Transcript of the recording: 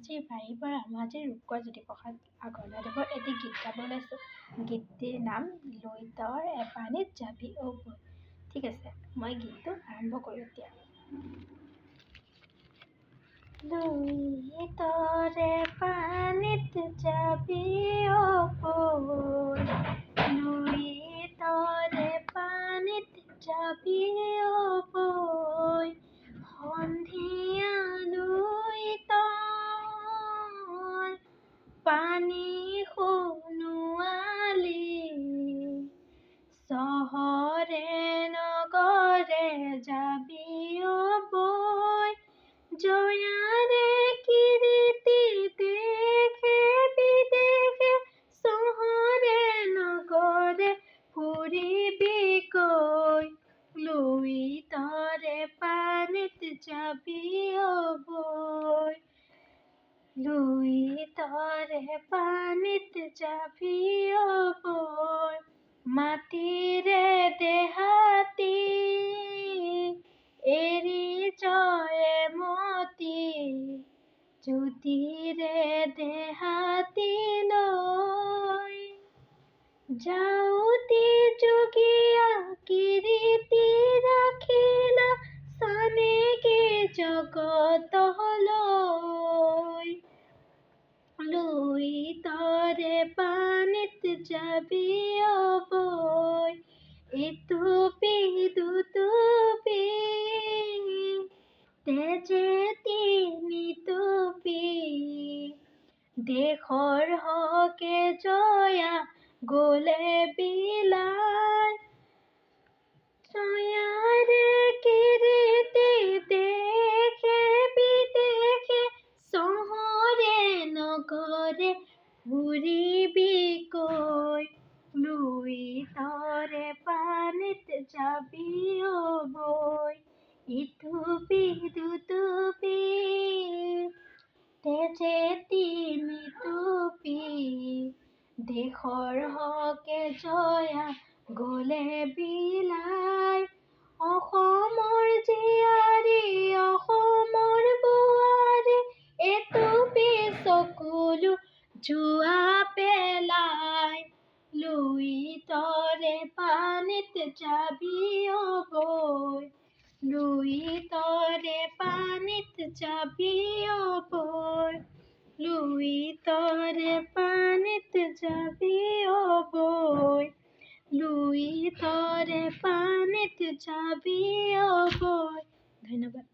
ধেমাজিৰ বাৰীৰ পৰা ধেমাজিৰ ৰূপকোঁৱৰ জ্যোতিপ্ৰসাদ আগৰৱালাদেৱৰ এটি গীত গাব ওলাইছোঁ। গীতটিৰ নাম লৈ তই এপানীত যাবি অ বৈ। ঠিক আছে, মই গীতটো আৰম্ভ কৰোঁ এতিয়া। লৈ তই এপানীত যাবি অ বৈ, লৈ তই এপানীত যাবি অ বৈ, সন্ধিয়ালৈ তই পানী সোণোৱালি, চহৰে নগৰে যাবি অ বৈ, জয়াৰে কীৰ্তি দেশে বিদেশে, চহৰে নগৰে ফুৰিবি কৈ, লৈ তই এপানীত যাবি অ বৈ, লৈ তই এপানীত যাবি অ বৈ, মাটিৰে দেহাতী এৰি জয় এমতি, জ্যোতিৰে দেহাতী লৈ, যাউতি যোগীয়া কীৰ্তি ৰাখিলা, চানেকি জগতলৈ, লৈ তই এপানীত যাবি অ বৈ, এটুপি দুটুপি তেজে তিনি টুপি, দেশৰ হকে জয়া গলে বিলাই, জয়াৰে কীৰ্তি দেশে বিদেশে, চহৰে নগৰে ফুৰিবি কৈ, লৈ তই এপানীত যাবি অ বৈ, ইটুপি দুটুপি তেজে তিনি টুপি, দেশৰ হকে জয়া গলে বিলাই, অসমৰ জীয়াৰী অসমৰ বোৱাৰী, এটুপি চকুলো জোৱা পেলাই, লৈ তই এপানীত যাবি অ বৈ, লৈ তই এপানীত যাবি অ বৈ, লৈ তই এপানীত যাবি অ বৈ, লৈ তই এপানীত যাবি অ বৈ। ধন্যবাদ।